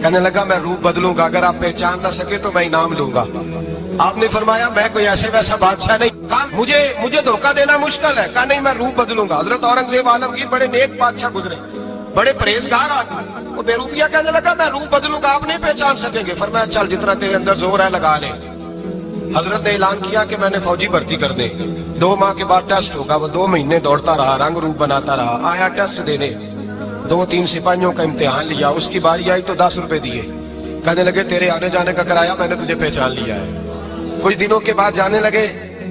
کہنے لگا میں روپ بدلوں گا، اگر آپ پہچان نہ سکے تو میں انعام لوں گا۔ آپ نے فرمایا میں کوئی ایسے ویسا بادشاہ نہیں، کہا مجھے دھوکہ دینا مشکل ہے، کہا نہیں میں روپ بدلوں گا۔ حضرت اورنگزیب عالمگیر بڑے نیک بادشاہ گزرے، بڑے پرہیزگار آدمی، وہ بے روپیہ کہنے لگا میں روپ بدلوں گا، آپ نہیں پہچان سکیں گے۔ فرمایا چل جتنا تیرے اندر زور ہے لگا لے۔ حضرت نے اعلان کیا کہ میں نے فوجی بھرتی کر دیں، 2 ماہ کے بعد ٹیسٹ ہوگا۔ وہ 2 مہینے دوڑتا رہا، رنگ روپ بناتا رہا، آیا ٹیسٹ دینے، 2-3 سپاہیوں کا امتحان لیا، اس کی باری آئی تو 10 روپے دیے، کہنے لگے تیرے آنے جانے کا کرایہ میں نے تجھے پہچان لیا ہے۔ کچھ دنوں کے بعد جانے لگے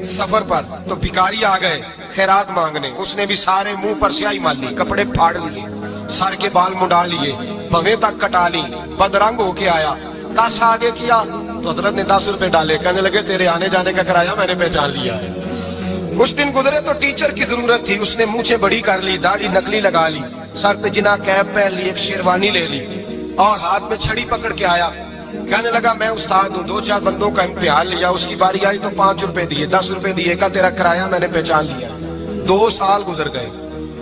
سفر پر تو بھکاری آ گئے خیرات مانگنے، اس نے بھی سارے منہ پر سیاہی مال لی، کپڑے پھاڑ لیے، سر کے بال منڈا لیے، بھویں تک کٹا لی، بدرنگ ہو کے آیا، کاسا آگے کیا تو حضرت نے 10 روپے ڈالے، کہنے لگے تیرے آنے جانے کا کرایہ میں نے پہچان لیا ہے۔ کچھ دن گزرے تو ٹیچر کی ضرورت تھی، اس نے مونچھیں بڑی کر لی، داڑھی نکلی لگا لی، سر پہ جنا کیپ پہن لی، ایک شیروانی لے لی اور ہاتھ میں چھڑی پکڑ کے آیا، کہنے لگا میں استاد ہوں، 2-4 بندوں کا امتحان لیا، اس کی باری آئی تو 5 روپے دیے، 10 روپے دیے، کہا تیرا کرایہ میں نے پہچان لیا۔ 2 سال گزر گئے،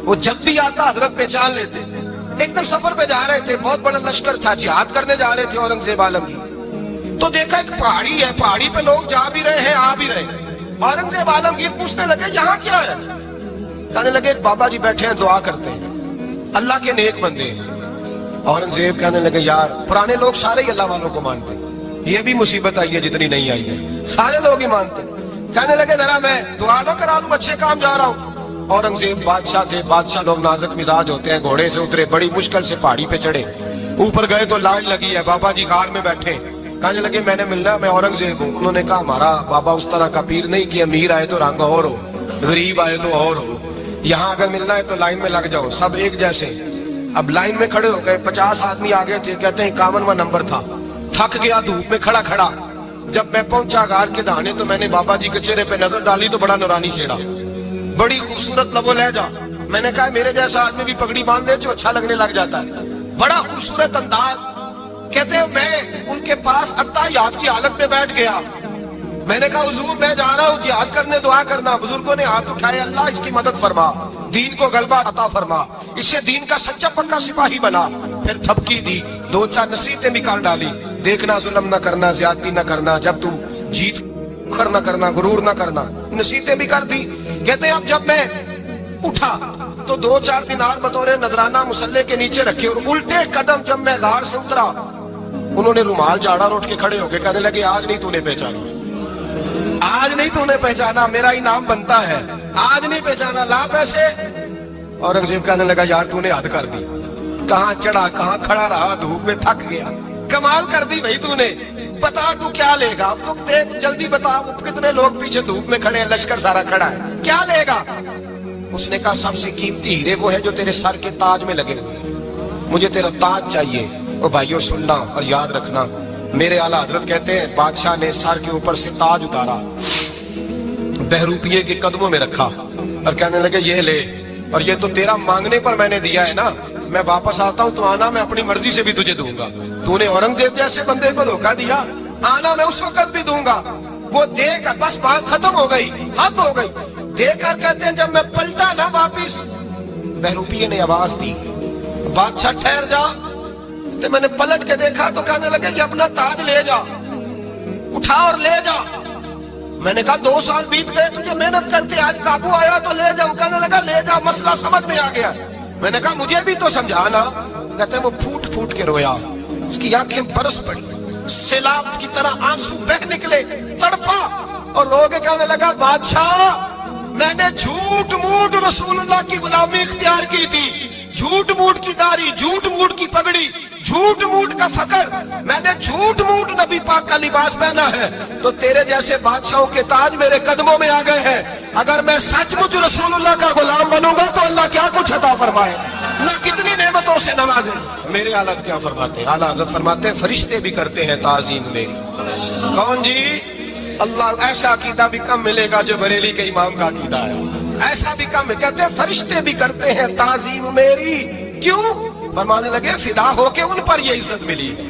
وہ جب بھی آتا حضرت پہچان لیتے۔ ایک دن سفر پہ جا رہے تھے، بہت بڑا لشکر تھا، جہاد کرنے جا رہے تھے اورنگزیب عالمگیر، تو دیکھا ایک پہاڑی ہے، پہاڑی پہ لوگ جا بھی رہے ہیں آ بھی رہے ہیں۔ اورنگزیب عالمگیر پوچھنے لگے یہاں کیا ہے؟ کہنے لگے ایک بابا جی بیٹھے ہیں دعا کرتے ہیں، اللہ کے نیک بندے ہیں۔ اورنگزیب کہنے لگے یار پرانے لوگ سارے ہی اللہ والوں کو مانتے، یہ بھی مصیبت آئی ہے جتنی نہیں آئی ہے، سارے لوگ ہی مانتے۔ کہنے لگے ذرا میں دعا نہ کرا لوں، اچھے کام جا رہا ہوں۔ اورنگزیب بادشاہ تھے، بادشاہ لوگ نازک مزاج ہوتے ہیں، گھوڑے سے اترے، بڑی مشکل سے پہاڑی پہ چڑھے، اوپر گئے تو لائن لگی ہے، بابا جی غار میں بیٹھے، کہنے لگے میں نے ملنا ہے، میں اورنگزیب ہوں۔ انہوں نے کہا ہمارا بابا اس طرح کا پیر نہیں کہ امیر آئے تو رنگ اور ہو، غریب آئے تو اور ہو، یہاں اگر ملنا ہے تو لائن میں لگ جاؤ، سب ایک جیسے۔ اب لائن میں کھڑے ہو گئے، 50 آدمی آگے تھے، کہتے ہیں 51واں نمبر تھا، تھک گیا دھوپ میں کھڑا کھڑا۔ جب میں پہنچا غار کے دہانے تو میں نے بابا جی کے چہرے پہ نظر ڈالی تو بڑا نورانی چہرہ، بڑی خوبصورت لب و لہجہ۔ میں نے کہا میرے جیسا آدمی بھی پگڑی باندھ لے جو اچھا لگنے لگ جاتا ہے، بڑا خوبصورت انداز۔ کہتے ہیں میں ان کے پاس اتحیات کی حالت میں بیٹھ گیا، میں نے کہا حضور میں جا رہا ہوں جہاد کرنے، دعا کرنا۔ بزرگوں نے ہاتھ اٹھائے، اللہ اس کی مدد فرما، دین کو غلبہ عطا فرما، اسے دین کا سچا پکا سپاہی بنا۔ پھر تھپکی دی، 2-4 نصیحتیں بھی کر ڈالی، دیکھنا ظلم نہ کرنا، زیادتی نہ کرنا، جب تم جیت کر نہ کرنا، غرور نہ کرنا، نصیحتیں بھی کر دی۔ کہتے ہیں اب جب میں اٹھا تو 2-4 دینار بطور نذرانہ مسلح کے نیچے رکھے، اور الٹے قدم جب میں غار سے اترا انہوں نے رومال جھاڑا اور اٹھ کے کھڑے ہو گئے، کہنے لگے آج نہیں تو نے پہچانا، آج نہیں تو نے پہچانا، میرا انعام بنتا ہے، آج نہیں پہچانا، لا پیسے۔ اورنگزیب کہنے لگا یار تو نے حد کر دی، کہاں چڑھا کہاں کھڑا رہا، دھوپ میں تھک گیا، کمال کر دی بھائی تو نے، بتا تو کیا لے گا، اب تو دیکھ جلدی بتا، کتنے لوگ پیچھے دھوپ میں کھڑے ہیں، لشکر سارا کھڑا ہے، کیا لے گا؟ اس نے کہا سب سے قیمتی ہیرے وہ ہے جو تیرے سر کے تاج میں لگے ہوئے، مجھے تیرا تاج چاہیے۔ اور بھائیو سننا اور یاد رکھنا، میرے اعلیٰ حضرت کہتے ہیں بادشاہ نے سر کے اوپر سے تاج اتارا، بہروپیے کے قدموں میں رکھا اور کہنے لگے یہ لے، اور یہ تو تیرا مانگنے پر میں نے دیا ہے نا، میں واپس آتا ہوں تو آنا میں اپنی مرضی سے بھی تجھے دوں گا، تو نے اورنگزیب جیسے بندے کو دھوکہ دیا، آنا میں اس وقت بھی دوں گا۔ وہ دے کر بس بات ختم ہو گئی، حد ہو گئی، دے کر کہتے ہیں جب میں پلٹا نہ واپس، بہروپیے نے آواز دی بادشاہ ٹھہر جا، تو میں نے پلٹ کے دیکھا تو کہنے لگے یہ اپنا تاج لے جا، اٹھا اور لے جا۔ میں نے کہا 2 سال بیت گئے تجھے محنت کر کے، آج قابو آیا تو لے جاؤ، کہنے لگا لے جا، مسئلہ سمجھ میں آ گیا۔ میں نے کہا مجھے بھی تو سمجھانا، کہتے ہیں وہ پھوٹ پھوٹ کے رویا، اس کی آنکھیں برس پڑی، سیلاب کی طرح آنسو بہہ نکلے، تڑپا، اور لوگ کہنے لگا بادشاہ میں نے جھوٹ موٹ رسول اللہ کی غلامی اختیار کی تھی، جھوٹ موٹ کی داڑھی، جھوٹ موٹ کی پگڑی، جھوٹ موٹ کا فخر، میں نے جھوٹ موٹ نبی پاک کا لباس پہنا ہے، تو تیرے جیسے بادشاہوں کے تاج میرے قدموں میں آ گئے ہیں، اگر میں سچ مچ رسول اللہ کا غلام بنوں گا تو اللہ کیا کچھ عطا فرمائے، اللہ کتنی نعمتوں سے نوازے۔ میرے حضرت کیا فرماتے ہیں؟ اعلیٰ حضرت فرماتے ہیں فرشتے بھی کرتے ہیں تعظیم میری۔ کون جی؟ اللہ ایسا عقیدہ بھی کم ملے گا جو بریلی کے امام کا عقیدہ ہے، ایسا بھی کم ہے، کہتے ہیں فرشتے بھی کرتے ہیں تعظیم میری، کیوں؟ فرمانے لگے فدا ہو کے ان پر یہ عزت ملی ہے،